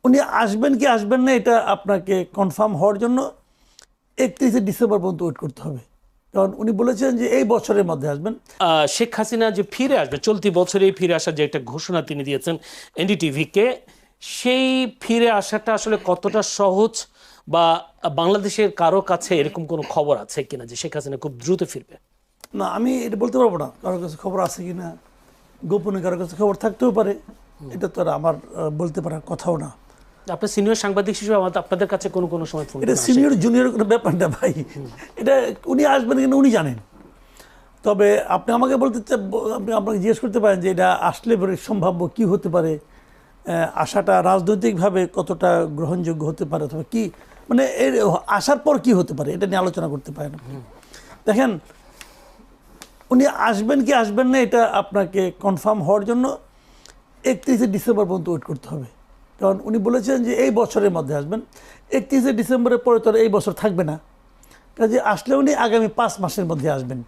উনি আসবেন কি আসবেন না এটা আপনাকে কনফার্ম হওয়ার জন্য 31 ডিসেম্বর পর্যন্ত ওয়েট করতে হবে, কারণ উনি বলেছেন যে এই বছরের মধ্যে আসবেন। শেখ হাসিনা যে ফিরে আসবে চলতি বছরেই ফিরে আসার যে একটা ঘোষণা তিনি দিয়েছেন এনডিটিভিকে, সেই ফিরে আসাটা আসলে কতটা সহজ, বা বাংলাদেশের কারো কাছে এরকম কোনো খবর আছে কিনা যে শেখ হাসিনা খুব দ্রুত ফিরবে? না, আমি এটা বলতে পারবো না কারোর কাছে খবর আছে কিনা, গোপনে কারোর কাছে খবর থাকতেও পারে, এটা তো আর আমার বলতে পারার কথাও না। আপনার সিনিয়র সাংবাদিক হিসেবে আপনাদের কাছে কোনো সময় ফোন এটা সিনিয়র জুনিয়র কোনো ব্যাপার না ভাই, এটা উনি আসবেন কিনা উনি জানেন। তবে আপনি আমাকে আপনি আপনাকে জিজ্ঞেস করতে পারেন যে এটা আসলে সম্ভাব্য কি হতে পারে, আশাটা রাজনৈতিকভাবে কতটা গ্রহণযোগ্য হতে পারে, অথবা কি মানে এর আসার পর কি হতে পারে, এটা নিয়ে আলোচনা করতে পারেন। দেখেন, উনি আসবেন কি আসবেন না এটা আপনাকে কনফার্ম হওয়ার জন্য 31 ডিসেম্বর পর্যন্ত ওয়েট করতে হবে, কারণ উনি বলেছেন যে এই বছরের মধ্যে আসবেন। 31 ডিসেম্বরের পরে তো এই বছর থাকবে না, কাজে আসলে উনি আগামী 5 মাসের মধ্যে আসবেন।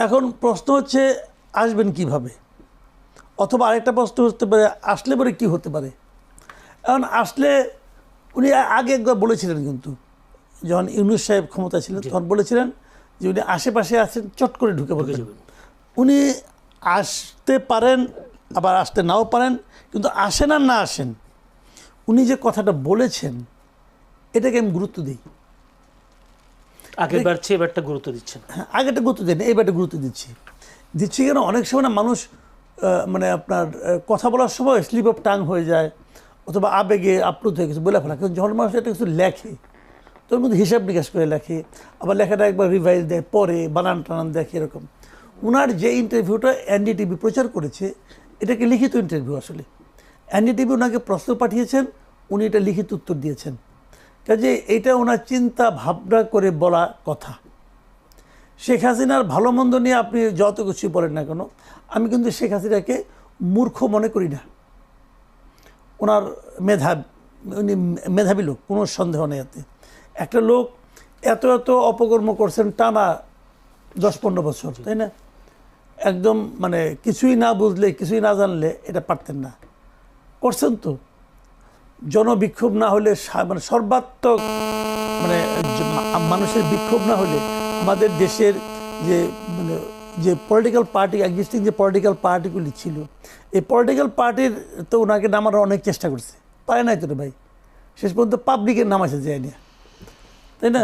এখন প্রশ্ন হচ্ছে আসবেন কিভাবে, অথবা আরেকটা প্রশ্ন হতে পারে আসলে পরে কি হতে পারে। এখন আসলে উনি আগে একবার বলেছিলেন, কিন্তু যখন ইউনূস সাহেব ক্ষমতা ছিলেন তখন বলেছিলেন যে উনি আশেপাশে আছেন, চট করে ঢুকে পড়বেন। উনি আসতে পারেন আবার আসতে নাও পারেন, কিন্তু আসেন আর না আসেন, উনি যে কথাটা বলেছেন এটাকে আমি গুরুত্ব দিই। আগেরবার চেয়ে এবারটা গুরুত্ব দিচ্ছেন? হ্যাঁ, আগেটা গুরুত্ব দেন, এইবারটা গুরুত্ব দিচ্ছি কেন, অনেক সময় না মানুষ মানে আপনার কথা বলার সময় স্লিপ অফ টাং হয়ে যায়, অথবা আবেগে আপ্লুত হয়ে কিছু বলে ফেলা। কিন্তু যখন মানুষ একটা কিছু লেখে তোর মধ্যে হিসাব নিকাশ করে লেখে, আবার লেখাটা একবার রিভাইজ দেয়, পরে বানান টানান দেখে, এরকম। ওনার যে ইন্টারভিউটা এনডিটিভি প্রচার করেছে এটাকে লিখিত ইন্টারভিউ। আসলে এনডিটিভি ওনাকে প্রশ্ন পাঠিয়েছেন, উনি এটা লিখিত উত্তর দিয়েছেন, কাজে এটা ওনার চিন্তা ভাবনা করে বলা কথা। শেখ হাসিনার ভালো মন্দ নিয়ে আপনি যত কিছু বলেন না কেন, আমি কিন্তু শেখ হাসিনাকে মূর্খ মনে করি না। ওনার উনি মেধাবী লোক, কোনো সন্দেহ নেই এতে। একটা লোক এত অপকর্ম করছেন টানা 10-15 বছর, তাই না? একদম মানে কিছুই না বুঝলে, কিছুই না জানলে এটা পারতেন না, করছেন তো। জনবিক্ষোভ না হলে, মানে সর্বাত্মক মানে মানুষের বিক্ষোভ না হলে আমাদের দেশের যে পলিটিক্যাল পার্টি, এক্সিস্টিং যে পলিটিক্যাল পার্টিগুলি ছিল, এই পলিটিক্যাল পার্টির তো ওনাকে নামানোর অনেক চেষ্টা করছে, পারে নাই তো রে ভাই, শেষ পর্যন্ত পাবলিকের নামাইছে যায়নি, তাই না?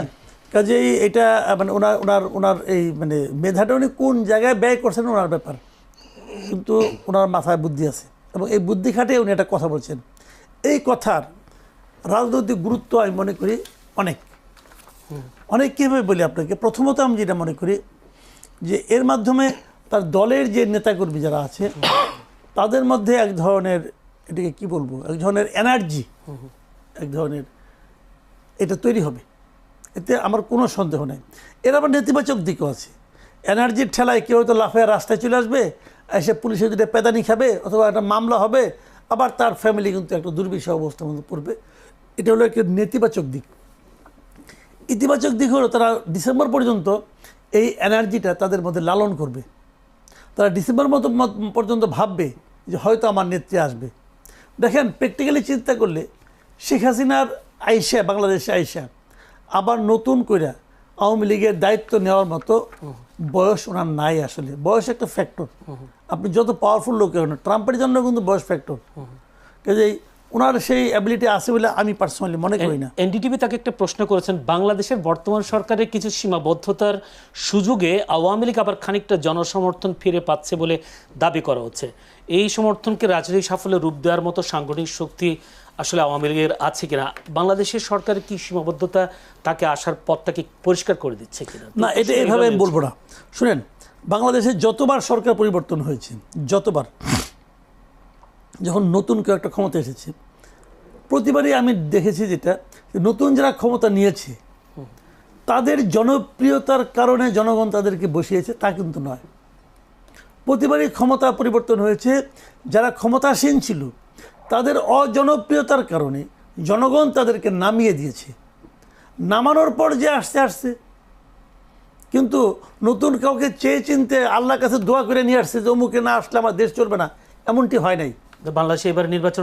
কাজেই এটা মানে ওনার এই মানে মেধাটা উনি কোন জায়গায় ব্যয় করছেন ওনার ব্যাপার, কিন্তু ওনার মাথায় বুদ্ধি আছে, এবং এই বুদ্ধি খাটিয়ে উনি একটা কথা বলছেন। এই কথার রাজনৈতিক গুরুত্ব আমি মনে করি অনেক কীভাবে বলি আপনাকে। প্রথমত আমি যেটা মনে করি যে এর মাধ্যমে তার দলের যে নেতাকর্মী যারা আছে তাদের মধ্যে এক ধরনের, এটাকে কি বলবো, এক ধরনের এনার্জি, এক ধরনের এটা তৈরি হবে, এতে আমার কোনো সন্দেহ নেই। এর আবার নেতিবাচক দিকও আছে। এনার্জির ঠেলায় কেউ হয়তো লাফায় রাস্তায় চলে আসবে, এসে পুলিশের দুটো পেদানি খাবে, অথবা একটা মামলা হবে, আবার তার ফ্যামিলি কিন্তু একটা দুর্বিষহ অবস্থার মধ্যে পড়বে। এটা হলো একটা নেতিবাচক দিক। ইতিবাচক দিক হলো তারা ডিসেম্বর পর্যন্ত এই এনার্জিটা তাদের মধ্যে লালন করবে। তারা ডিসেম্বর পর্যন্ত ভাববে যে হয়তো আমার নেত্রী আসবে। দেখেন, প্র্যাকটিক্যালি চিন্তা করলে শেখ হাসিনার আইসা, বাংলাদেশে আইসা আবার নতুন করে আওয়ামী লীগের দায়িত্ব নেওয়ার মতো বয়স ওনার নাই। আসলে বয়স একটা ফ্যাক্টর, আপনি যত পাওয়ারফুল লোক হন, ট্রাম্পের জন্য কিন্তু বয়স ফ্যাক্টর। কাজেই ওনার সেই অ্যাবিলিটি আছে বলে আমি পার্সোনালি মনে করি না। এনডিটিভি তাকে একটা প্রশ্ন করেছেন, বাংলাদেশের বর্তমান সরকারের কিছু সীমাবদ্ধতার সুযোগে আওয়ামী লীগ আবার খানিকটা জনসমর্থন ফিরে পাচ্ছে বলে দাবি করা হচ্ছে। এই সমর্থনকে রাজনৈতিক সাফল্যে রূপ দেওয়ার মতো সাংগঠনিক শক্তি আসলে আওয়ামী লীগের আছে কিনা? বাংলাদেশের সরকারের কি সীমাবদ্ধতা তাকে আসার পথটাকে পরিষ্কার করে দিচ্ছে কিনা? না, এটা এভাবে আমি বলবো না। শুনেন, বাংলাদেশে যতবার সরকার পরিবর্তন হয়েছে, যতবার যখন নতুন কেউ একটা ক্ষমতা এসেছে, প্রতিবারই আমি দেখেছি যেটা, নতুন যারা ক্ষমতা নিয়েছে তাদের জনপ্রিয়তার কারণে জনগণ তাদেরকে বসিয়েছে তা কিন্তু নয়। প্রতিবারই ক্ষমতা পরিবর্তন হয়েছে, যারা ক্ষমতাসীন ছিল তাদের অজনপ্রিয়তার কারণে জনগণ তাদেরকে নামিয়ে দিয়েছে। নামানোর পর যে আসছে, কিন্তু নতুন কাউকে চেয়ে চিনতে আল্লাহর কাছে দোয়া করে নিয়ে আসছে যে অমুকে না আসলে আমার দেশ চলবে না, এমনটি হয় নাই। বাংলাদেশে এবার নির্বাচন